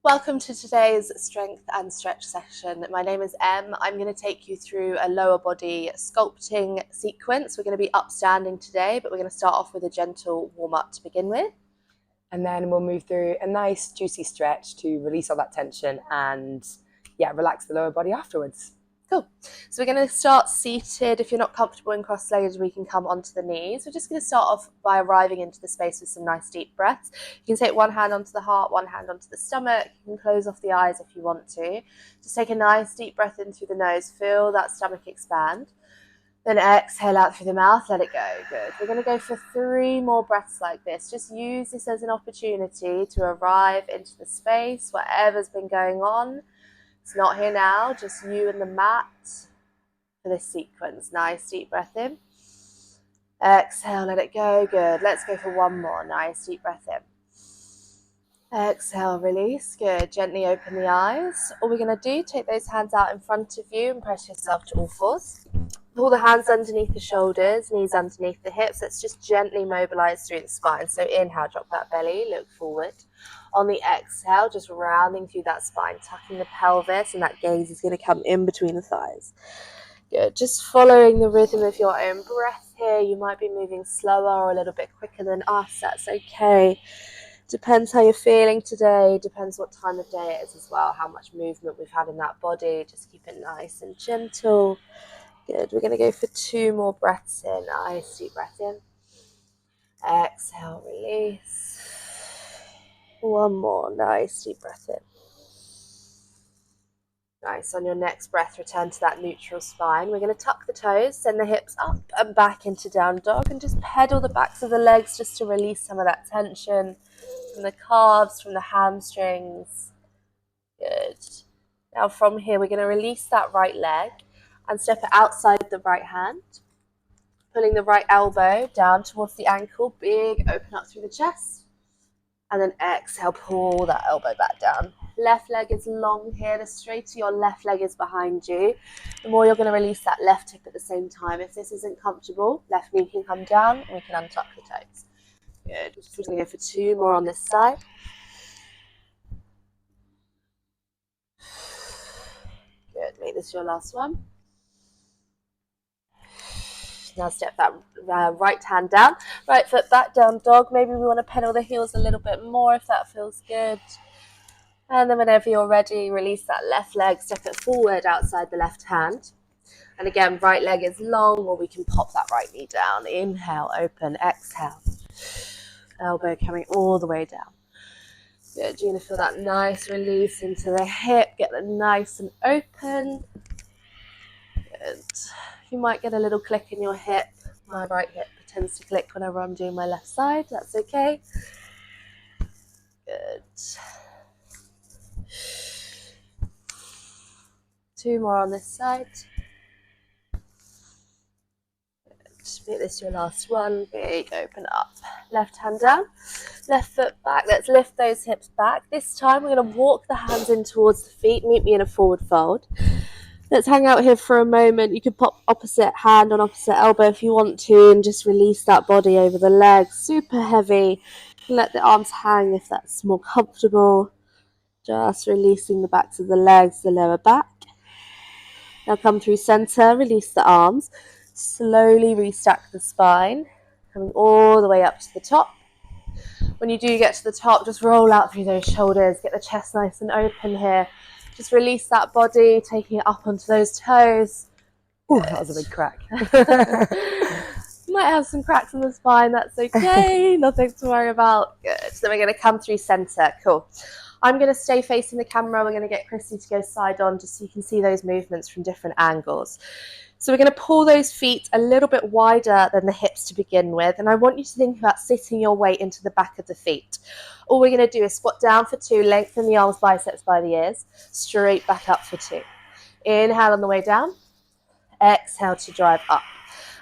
Welcome to today's strength and stretch session. My name is Em. I'm going to take you through a lower body sculpting sequence. We're going to be upstanding today, but we're going to start off with a gentle warm-up to begin with. And then we'll move through a nice juicy stretch to release all that tension and relax the lower body afterwards. Cool. So we're going to start seated. If you're not comfortable in cross-legged, we can come onto the knees. We're just going to start off by arriving into the space with some nice deep breaths. You can take one hand onto the heart, one hand onto the stomach. You can close off the eyes if you want to. Just take a nice deep breath in through the nose. Feel that stomach expand. Then exhale out through the mouth. Let it go. Good. We're going to go for 3 more breaths like this. Just use this as an opportunity to arrive into the space, whatever's been going on. It's not here now, just you and the mat for this sequence. Nice deep breath in. Exhale, let it go. Good. Let's go for 1 more. Nice deep breath in. Exhale, release. Good. Gently open the eyes. All we're going to do, take those hands out in front of you and press yourself to all fours. Pull the hands underneath the shoulders, knees underneath the hips. Let's just gently mobilize through the spine. So inhale, drop that belly, look forward. On the exhale, just rounding through that spine, tucking the pelvis, and that gaze is going to come in between the thighs. Good. Just following the rhythm of your own breath here. You might be moving slower or a little bit quicker than us. That's okay. Depends how you're feeling today. Depends what time of day it is as well, how much movement we've had in that body. Just keep it nice and gentle. Good. We're going to go for 2 more breaths in. Nice deep breath in. Exhale, release. 1 more. Nice deep breath in. Nice. On your next breath, return to that neutral spine. We're going to tuck the toes, send the hips up and back into down dog, and just pedal the backs of the legs just to release some of that tension from the calves, from the hamstrings. Good. Now from here, we're going to release that right leg and step it outside the right hand, pulling the right elbow down towards the ankle, big open up through the chest, and then exhale, pull that elbow back down. Left leg is long here, the straighter your left leg is behind you, the more you're going to release that left hip at the same time. If this isn't comfortable, left knee can come down and we can untuck the toes. Good. We're just going to go for 2 more on this side. Good. Make this your last one. Now step that right hand down, right foot back, down dog. Maybe we want to pedal the heels a little bit more if that feels good. And then whenever you're ready, release that left leg, step it forward outside the left hand. And again, right leg is long, or we can pop that right knee down. Inhale, open, exhale. Elbow coming all the way down. Good. You're going to feel that nice release into the hip. Get it nice and open. Good. You might get a little click in your hip. My right hip tends to click whenever I'm doing my left side. That's okay. Good. 2 more on this side. Make this your last one. Big open up. Left hand down, left foot back. Let's lift those hips back. This time we're going to walk the hands in towards the feet. Meet me in a forward fold. Let's hang out here for a moment. You can pop opposite hand on opposite elbow if you want to, and just release that body over the legs. Super heavy. Let the arms hang if that's more comfortable. Just releasing the backs of the legs, the lower back. Now come through center, release the arms. Slowly restack the spine, coming all the way up to the top. When you do get to the top, just roll out through those shoulders, get the chest nice and open here. Just release that body, taking it up onto those toes. Ooh, that was a big crack. Might have some cracks in the spine, that's okay, nothing to worry about. Good. So we're going to come through center. Cool. I'm going to stay facing the camera. We're going to get Christy to go side on just so you can see those movements from different angles. So we're going to pull those feet a little bit wider than the hips to begin with. And I want you to think about sitting your weight into the back of the feet. All we're going to do is squat down for 2, lengthen the arms, biceps by the ears, straight back up for 2. Inhale on the way down. Exhale to drive up.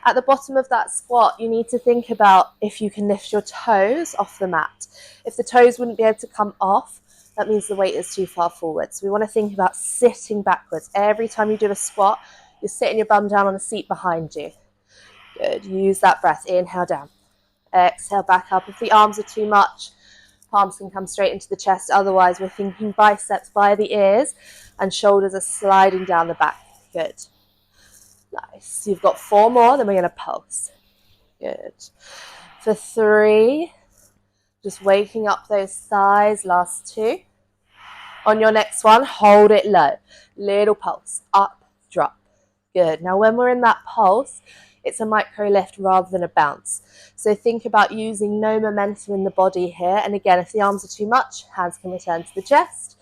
At the bottom of that squat, you need to think about if you can lift your toes off the mat. If the toes wouldn't be able to come off, that means the weight is too far forward. So we want to think about sitting backwards. Every time you do a squat, you're sitting your bum down on the seat behind you. Good. Use that breath. Inhale down. Exhale back up. If the arms are too much, Palms can come straight into the chest. Otherwise, we're thinking biceps by the ears and shoulders are sliding down the back. Good. Nice. You've got 4 more, then we're going to pulse. Good. For 3, just waking up those thighs. Last 2. On your next one, hold it low. Little pulse. Up, drop. Good. Now, when we're in that pulse, it's a micro lift rather than a bounce. So think about using no momentum in the body here. And again, if the arms are too much, hands can return to the chest.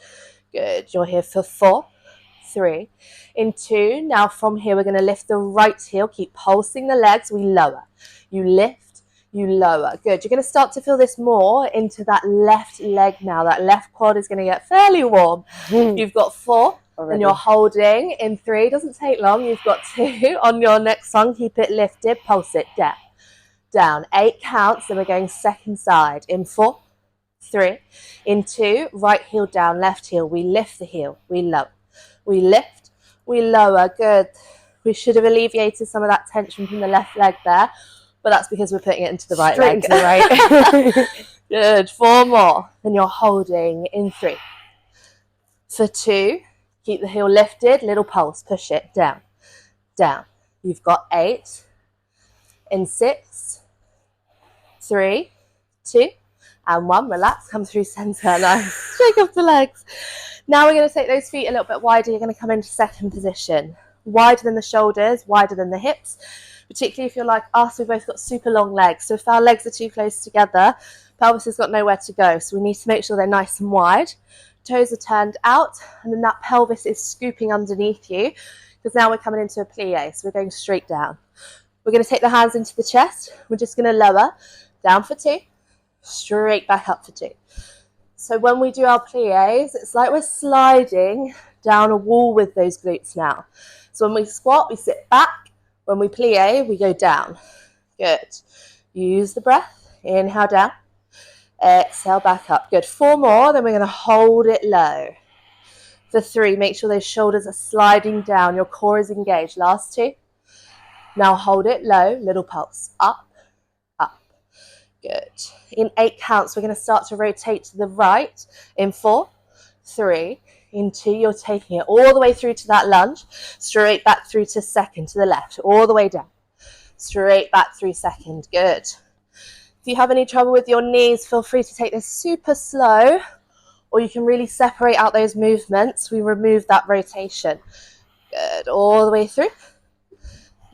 Good. You're here for 4, 3. In 2. Now from here, we're going to lift the right heel. Keep pulsing the legs. We lower. You lift, you lower. Good. You're going to start to feel this more into that left leg now. That left quad is going to get fairly warm. You've got 4. Already. And you're holding in 3. Doesn't take long. You've got 2. On your next one, keep it lifted. Pulse it down. Down. 8 counts. Then we're going second side. In 4, 3. In 2. Right heel down. Left heel. We lift the heel. We lower. We lift. We lower. Good. We should have alleviated some of that tension from the left leg there, but that's because we're putting it into the right leg. Into the right. Good. 4 more. Then you're holding in 3. For 2. Keep the heel lifted, little pulse, push it down, down. You've got 8. In 6, 3, 2, and 1. Relax, come through center. Nice. Shake off the legs. Now we're going to take those feet a little bit wider. You're going to come into second position. Wider than the shoulders, wider than the hips. Particularly if you're like us, we've both got super long legs. So if our legs are too close together, pelvis has got nowhere to go. So we need to make sure they're nice and wide. Toes are turned out, and then that pelvis is scooping underneath you, because now we're coming into a plie, so we're going straight down. We're going to take the hands into the chest. We're just going to lower, down for 2, straight back up for 2. So when we do our plies, it's like we're sliding down a wall with those glutes now. So when we squat, we sit back. When we plie, we go down. Good. Use the breath. Inhale down. Exhale back up. Good. 4 more. Then we're going to hold it low. For 3, make sure those shoulders are sliding down. Your core is engaged. Last 2. Now hold it low. Little pulse. Up, up. Good. In 8 counts, we're going to start to rotate to the right. In 4, 3. In 2, you're taking it all the way through to that lunge. Straight back through to second to the left. All the way down. Straight back through second. Good. If you have any trouble with your knees, feel free to take this super slow, or you can really separate out those movements. We remove that rotation. Good. All the way through.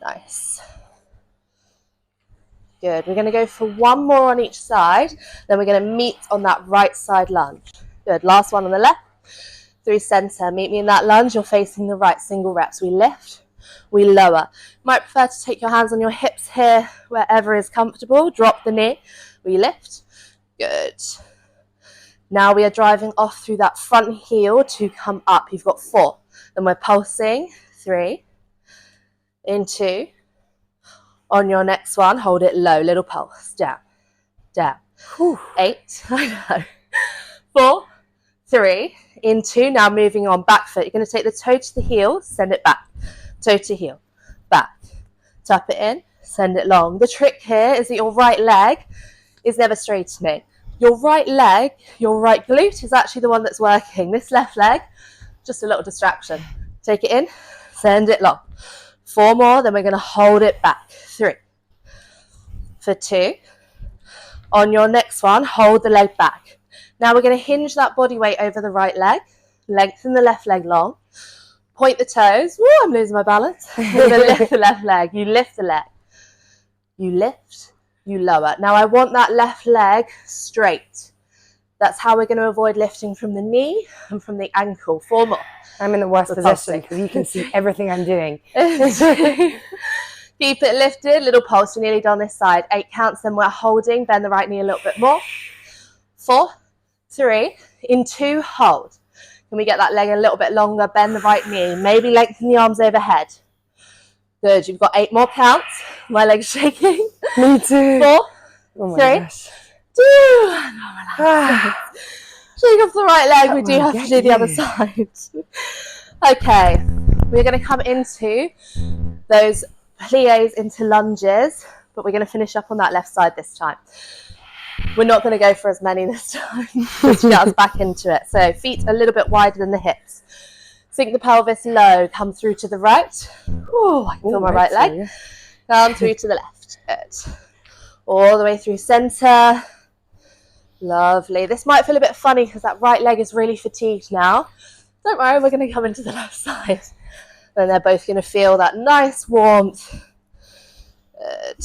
Nice. Good. We're going to go for 1 more on each side. Then we're going to meet on that right side lunge. Good. Last one on the left. Through center. Meet me in that lunge. You're facing the right. Single reps. We lift. We lower. Might prefer to take your hands on your hips here, wherever is comfortable. Drop the knee. We lift. Good. Now we are driving off through that front heel to come up. You've got 4. Then we're pulsing. 3. In 2. On your next one, hold it low. Little pulse. Down. Down. Whew. 8. I know. 4. 3. In 2. Now moving on. Back foot. You're going to take the toe to the heel. Send it back. Toe to heel, back, tap it in, send it long. The trick here is that your right leg is never straightening. Your right leg, your right glute is actually the one that's working. This left leg, just a little distraction. Take it in, send it long. 4 more, then we're going to hold it back. 3. For 2. On your next one, hold the leg back. Now we're going to hinge that body weight over the right leg, lengthen the left leg long. Point the toes. Woo, I'm losing my balance. You're going to lift the left leg. You lift the leg. You lift, you lower. Now I want that left leg straight. That's how we're going to avoid lifting from the knee and from the ankle. 4 more. I'm in the worst position because you can see everything I'm doing. Keep it lifted. Little pulse. You're nearly done this side. 8 counts. Then we're holding. Bend the right knee a little bit more. 4, 3. In 2, hold. Can we get that leg a little bit longer? Bend the right knee. Maybe lengthen the arms overhead. Good. You've got 8 more counts. My leg's shaking. Me too. 4, oh 3, gosh. 2. Shake off the right leg. We do have to do the other side. Okay. We're going to come into those plies into lunges, but we're going to finish up on that left side this time. We're not going to go for as many this time. Just get us back into it. So feet a little bit wider than the hips. Sink the pelvis low, come through to the right. Ooh, I can feel my right leg. Down through to the left. Good. All the way through center. Lovely. This might feel a bit funny because that right leg is really fatigued now. Don't worry, we're going to come into the left side. Then they're both going to feel that nice warmth. Good.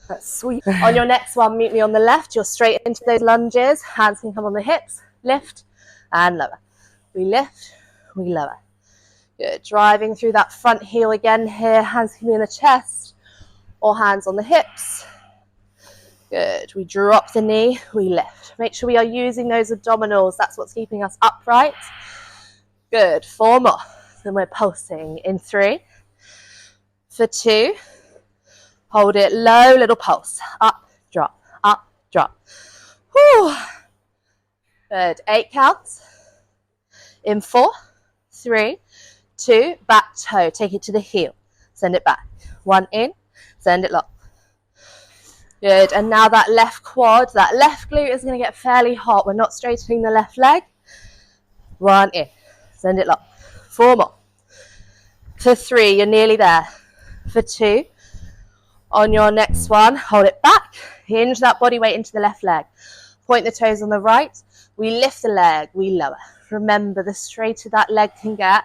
That's sweet. On your next one, meet me on the left. You're straight into those lunges. Hands can come on the hips. Lift and lower. We lift, we lower. Good. Driving through that front heel again here. Hands can be in the chest or hands on the hips. Good. We drop the knee, we lift. Make sure we are using those abdominals. That's what's keeping us upright. Good. 4 more. Then we're pulsing in 3, for 2. Hold it low, little pulse. Up, drop, drop. Whew. Good. 8 counts. In 4, 3, 2, back toe. Take it to the heel. Send it back. 1 in, send it long. Good. And now that left quad, that left glute is going to get fairly hot. We're not straightening the left leg. 1 in, send it long. 4 more. For 3, you're nearly there. For 2, on your next one, hold it back. Hinge that body weight into the left leg. Point the toes on the right. We lift the leg, we lower. Remember, the straighter that leg can get,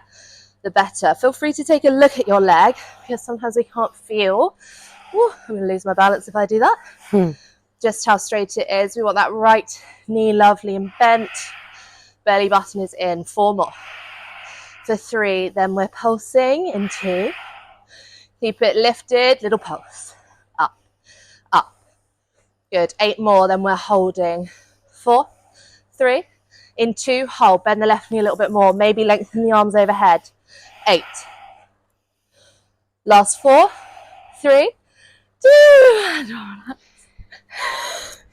the better. Feel free to take a look at your leg because sometimes we can't feel. Ooh, I'm going to lose my balance if I do that. Just how straight it is. We want that right knee lovely and bent. Belly button is in. 4 more. For 3, then we're pulsing in 2. Keep it lifted, little pulse. Up, up. Good. 8 more, then we're holding. 4, 3, in 2, hold. Bend the left knee a little bit more. Maybe lengthen the arms overhead. 8. Last 4, 3, 2.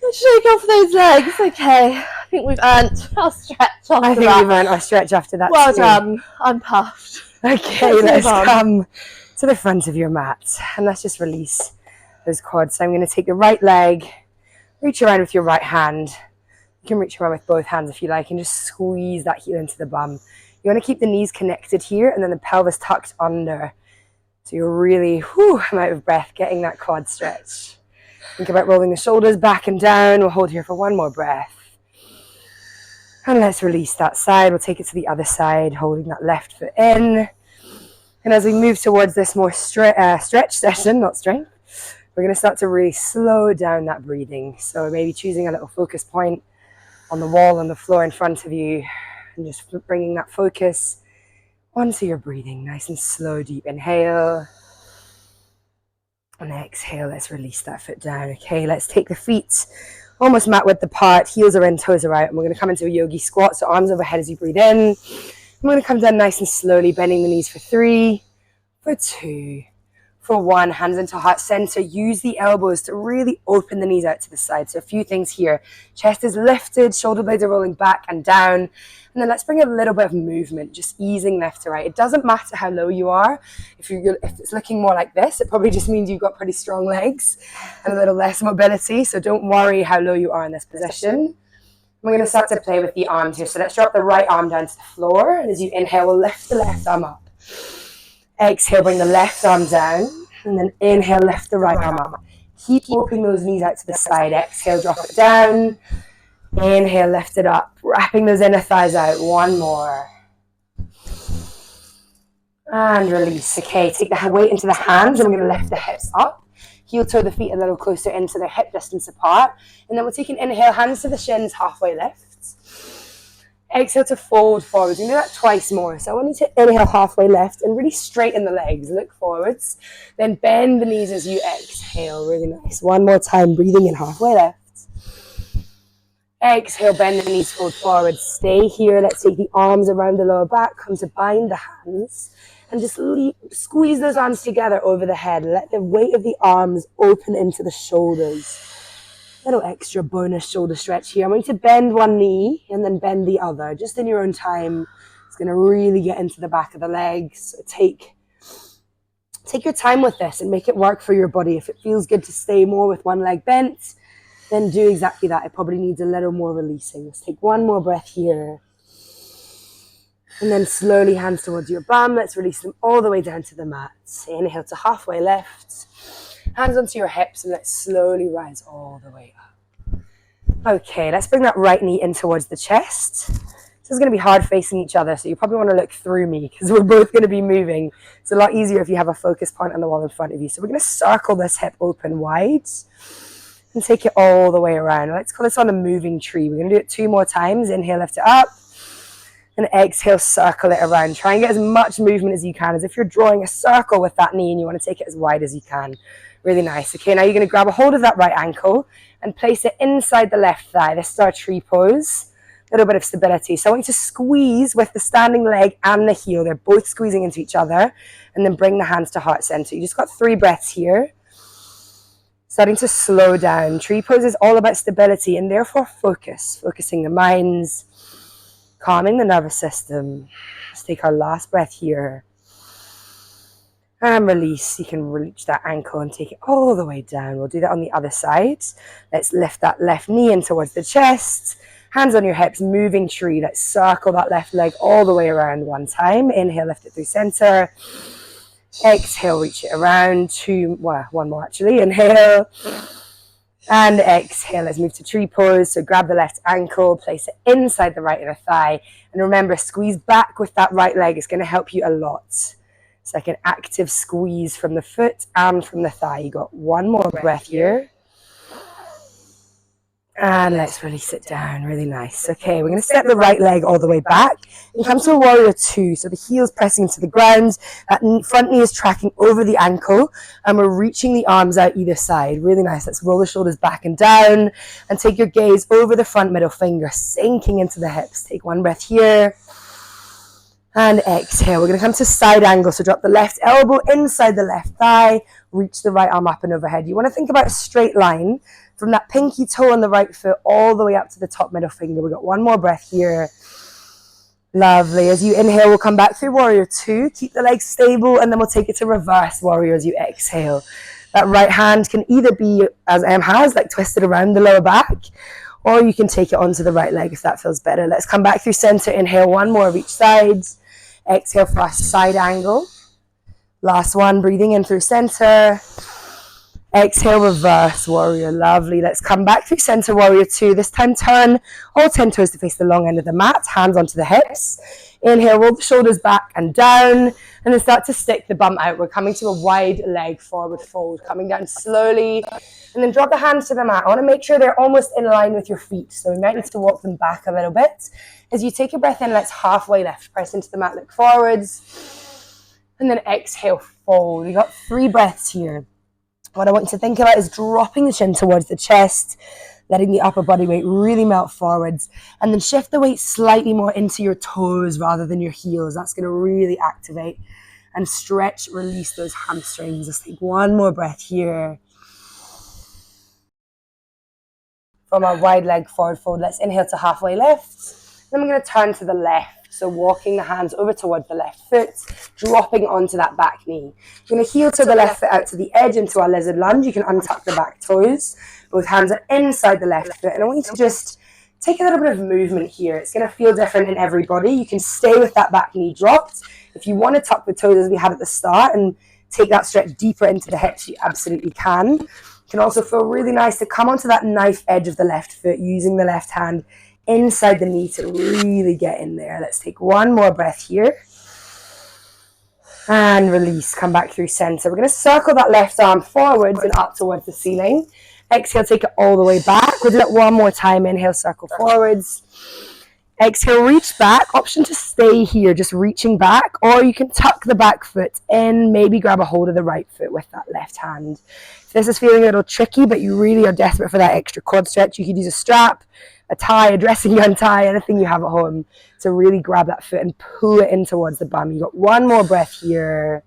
Let's shake off those legs. Okay. I think we've earned our stretch after I think we've earned our stretch after that. Well done. I'm puffed. Okay, let's come to the front of your mat and let's just release those quads. So I'm going to take the right leg, reach around with your right hand. You can reach around with both hands if you like and just squeeze that heel into the bum. You want to keep the knees connected here and then the pelvis tucked under. So you're really, I'm out of breath getting that quad stretch. Think about rolling the shoulders back and down. We'll hold here for 1 more breath. And let's release that side. We'll take it to the other side, holding that left foot in. And as we move towards this more stretch session, not strength, we're going to start to really slow down that breathing. So maybe choosing a little focus point on the wall, on the floor in front of you, and just bringing that focus onto your breathing. Nice and slow, deep inhale. And exhale, let's release that foot down. Okay, let's take the feet almost mat width apart, heels are in, toes are out, and we're going to come into a yogi squat, so arms overhead as you breathe in. I'm going to come down nice and slowly, bending the knees for 3, for 2, for 1, hands into heart center. Use the elbows to really open the knees out to the side. So a few things here. Chest is lifted, shoulder blades are rolling back and down. And then let's bring a little bit of movement, just easing left to right. It doesn't matter how low you are. If it's looking more like this, it probably just means you've got pretty strong legs and a little less mobility. So don't worry how low you are in this position. We're going to start to play with the arms here. So let's drop the right arm down to the floor. And as you inhale, we'll lift the left arm up. Exhale, bring the left arm down. And then inhale, lift the right arm up. Keep opening those knees out to the side. Exhale, drop it down. Inhale, lift it up. Wrapping those inner thighs out. 1 more. And release. Okay, take the weight into the hands. And we're going to lift the hips up. Heel toe the feet a little closer into their hip distance apart. And then we'll take an inhale, hands to the shins, halfway lift. Exhale to fold forwards. You can do that twice more. So I want you to inhale halfway left and really straighten the legs. Look forwards. Then bend the knees as you exhale. Really nice. 1 more time. Breathing in halfway left. Exhale, bend the knees, fold forward. Stay here. Let's take the arms around the lower back. Come to bind the hands. And just squeeze those arms together over the head. Let the weight of the arms open into the shoulders. Little extra bonus shoulder stretch here. I'm going to bend one knee and then bend the other. Just in your own time. It's going to really get into the back of the legs. So take your time with this and make it work for your body. If it feels good to stay more with one leg bent, then do exactly that. It probably needs a little more releasing. Let's take one more breath here. And then slowly hands towards your bum. Let's release them all the way down to the mat. Inhale to halfway left. Hands onto your hips and let's slowly rise all the way up. Okay, let's bring that right knee in towards the chest. This is going to be hard facing each other, so you probably want to look through me because we're both going to be moving. It's a lot easier if you have a focus point on the wall in front of you. So we're going to circle this hip open wide and take it all the way around. Let's call this on a moving tree. We're going to do it 2 more times. Inhale, lift it up. And exhale, circle it around. Try and get as much movement as you can, as if you're drawing a circle with that knee and you want to take it as wide as you can. Really nice. Okay, now you're going to grab a hold of that right ankle and place it inside the left thigh. This is our tree pose. A little bit of stability. So I want you to squeeze with the standing leg and the heel. They're both squeezing into each other. And then bring the hands to heart center. You just got 3 breaths here. Starting to slow down. Tree pose is all about stability and therefore focus. Focusing the minds. Calming the nervous system. Let's take our last breath here. And release. You can reach that ankle and take it all the way down. We'll do that on the other side. Let's lift that left knee in towards the chest. Hands on your hips, moving tree. Let's circle that left leg all the way around one time. Inhale, lift it through center. Exhale, reach it around. 1 more actually. Inhale. And exhale, let's move to tree pose. So grab the left ankle, place it inside the right inner thigh. And remember, squeeze back with that right leg. It's going to help you a lot. It's like an active squeeze from the foot and from the thigh. You got 1 more breath here. And let's release it down. Really nice. Okay, we're going to step the right leg all the way back and come to a warrior 2. So the heel's pressing into the ground. That front knee is tracking over the ankle. And we're reaching the arms out either side. Really nice. Let's roll the shoulders back and down. And take your gaze over the front middle finger, sinking into the hips. Take 1 breath here. And exhale. We're going to come to side angle. So drop the left elbow inside the left thigh. Reach the right arm up and overhead. You want to think about a straight line from that pinky toe on the right foot all the way up to the top middle finger. We've got 1 more breath here. Lovely. As you inhale, we'll come back through warrior 2. Keep the legs stable, and then we'll take it to reverse warrior as you exhale. That right hand can either be, as Em has, like twisted around the lower back, or you can take it onto the right leg if that feels better. Let's come back through center. Inhale, 1 more of each side. Exhale for our side angle. Last one, breathing in through center. Exhale, reverse warrior. Lovely. Let's come back through center warrior 2. This time turn all 10 toes to face the long end of the mat. Hands onto the hips. Inhale, roll the shoulders back and down. And then start to stick the bum out. We're coming to a wide leg forward fold. Coming down slowly. And then drop the hands to the mat. I want to make sure they're almost in line with your feet. So we might need to walk them back a little bit. As you take a breath in, let's halfway left. Press into the mat, look forwards. And then exhale, fold. We've got 3 breaths here. What I want you to think about is dropping the chin towards the chest, letting the upper body weight really melt forwards, and then shift the weight slightly more into your toes rather than your heels. That's going to really activate and stretch, release those hamstrings. Let's take 1 more breath here. From our wide leg forward fold, let's inhale to halfway lift. Then we're going to turn to the left. So walking the hands over towards the left foot, dropping onto that back knee. You're going to heel to the left foot out to the edge into our lizard lunge. You can untuck the back toes. Both hands are inside the left foot. And I want you to just take a little bit of movement here. It's going to feel different in everybody. You can stay with that back knee dropped. If you want to tuck the toes as we had at the start and take that stretch deeper into the hips, you absolutely can. It can also feel really nice to come onto that knife edge of the left foot using the left hand inside the knee to really get in there. Let's take 1 more breath here. And release. Come back through center. We're going to circle that left arm forwards and up towards the ceiling. Exhale, take it all the way back. We'll do that 1 more time. Inhale, circle forwards. Exhale, reach back. Option to stay here, just reaching back. Or you can tuck the back foot in. Maybe grab a hold of the right foot with that left hand. If this is feeling a little tricky, but you really are desperate for that extra quad stretch, you could use a strap, a tie, a dressing gown tie, anything you have at home to really grab that foot and pull it in towards the bum. You got 1 more breath here.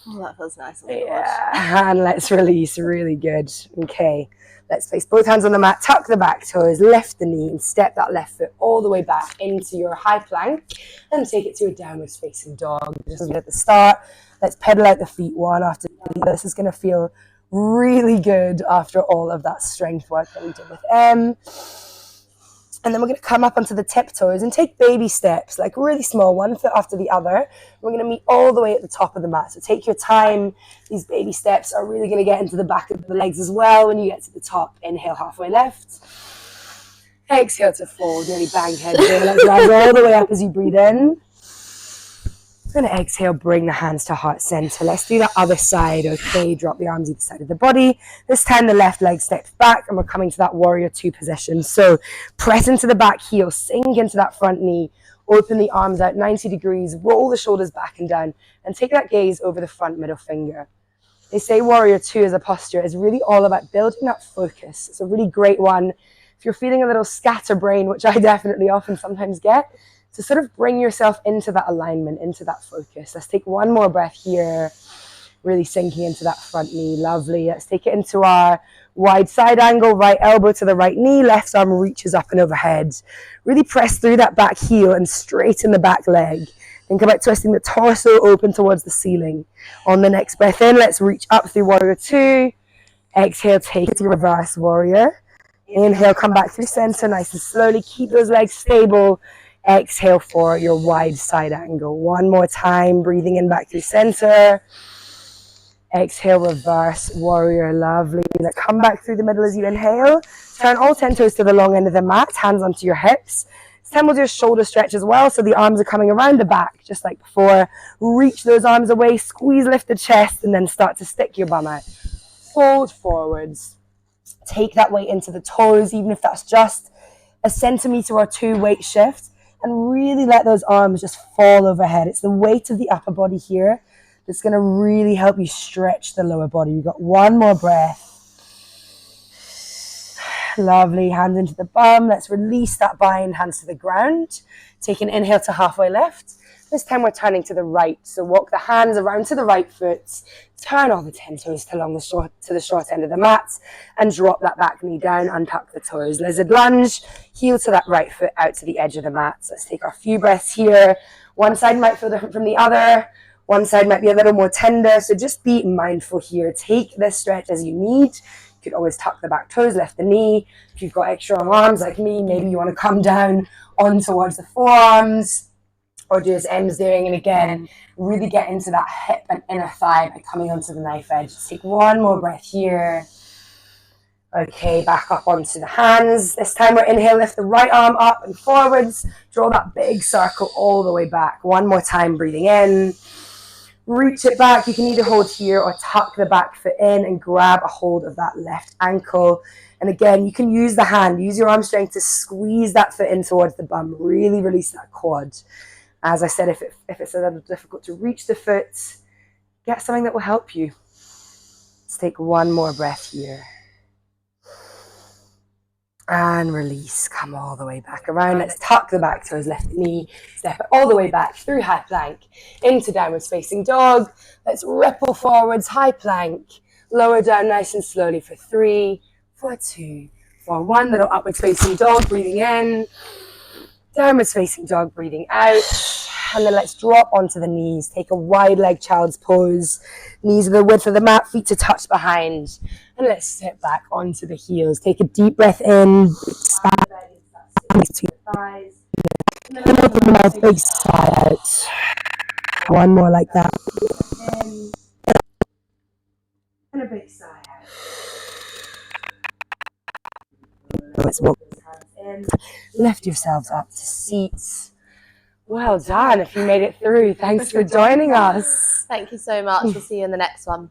Oh, that feels nice. Yeah, and let's release. Really good. Okay, let's place both hands on the mat, tuck the back toes, lift the knee, and step that left foot all the way back into your high plank, and take it to a downwards facing dog. Just as we did at the start, let's pedal out the feet one after the other. This is going to feel really good after all of that strength work that we did with M. And then we're going to come up onto the tiptoes and take baby steps, like really small, one foot after the other. We're going to meet all the way at the top of the mat. So take your time. These baby steps are really going to get into the back of the legs as well when you get to the top. Inhale, halfway left. Exhale to fold, nearly bang head there. Let's rise all the way up as you breathe in. And exhale, bring the hands to heart center. Let's do the other side, okay? Drop the arms either side of the body. This time the left leg steps back and we're coming to that warrior two position. So press into the back heel, sink into that front knee, open the arms out 90 degrees, roll the shoulders back and down, and take that gaze over the front middle finger. They say warrior two as a posture is really all about building that focus. It's a really great one. If you're feeling a little scatterbrain, which I definitely often sometimes get, to sort of bring yourself into that alignment, into that focus. Let's take one more breath here, really sinking into that front knee. Lovely. Let's take it into our wide side angle, right elbow to the right knee, left arm reaches up and overhead. Really press through that back heel and straighten the back leg. Think about twisting the torso open towards the ceiling. On the next breath in, let's reach up through warrior two. Exhale, take it to reverse warrior. Inhale, come back through center nice and slowly. Keep those legs stable. Exhale for your wide side angle. One more time, breathing in back through center. Exhale, reverse warrior. Lovely. Now come back through the middle as you inhale. Turn all 10 toes to the long end of the mat, hands onto your hips. This time we'll do a shoulder stretch as well, so the arms are coming around the back, just like before. Reach those arms away, squeeze, lift the chest, and then start to stick your bum out. Fold forwards. Take that weight into the toes, even if that's just a centimeter or two weight shift. And really let those arms just fall overhead. It's the weight of the upper body here that's going to really help you stretch the lower body. You've got one more breath. Lovely. Hands into the bum. Let's release that bind, hands to the ground. Take an inhale to halfway left. This time we're turning to the right. So walk the hands around to the right foot. Turn all the 10 toes to the short end of the mat and drop that back knee down, untuck the toes. Lizard lunge, heel to that right foot out to the edge of the mat. So let's take our few breaths here. One side might feel different from the other. One side might be a little more tender. So just be mindful here. Take this stretch as you need. You could always tuck the back toes, lift the knee. If you've got extra arms like me, maybe you want to come down on towards the forearms. Or do as Em's doing, and again, really get into that hip and inner thigh by coming onto the knife edge. Just take one more breath here. Okay, back up onto the hands. This time we're inhale, lift the right arm up and forwards. Draw that big circle all the way back. One more time, breathing in. Reach it back. You can either hold here or tuck the back foot in and grab a hold of that left ankle. And again, you can use the hand, use your arm strength to squeeze that foot in towards the bum. Really release that quad. As I said, if it's a little difficult to reach the foot, get something that will help you. Let's take one more breath here. And release. Come all the way back around. Let's tuck the back toes, lift the knee, step it all the way back through high plank into downwards facing dog. Let's ripple forwards, high plank. Lower down nice and slowly for 3, for 2, for 1. Little upwards facing dog, breathing in. Downwards facing dog, breathing out. And then let's drop onto the knees. Take a wide leg child's pose. Knees are the width of the mat, feet to touch behind. And let's sit back onto the heels. Take a deep breath in. Expand between the thighs. And then open the mouth, big sigh out. One more like that. In. And a big sigh out. Let's walk those hands in. Lift yourselves up to seats. Well done. If you made it through, thanks for joining us. Thank you so much. We'll see you in the next one.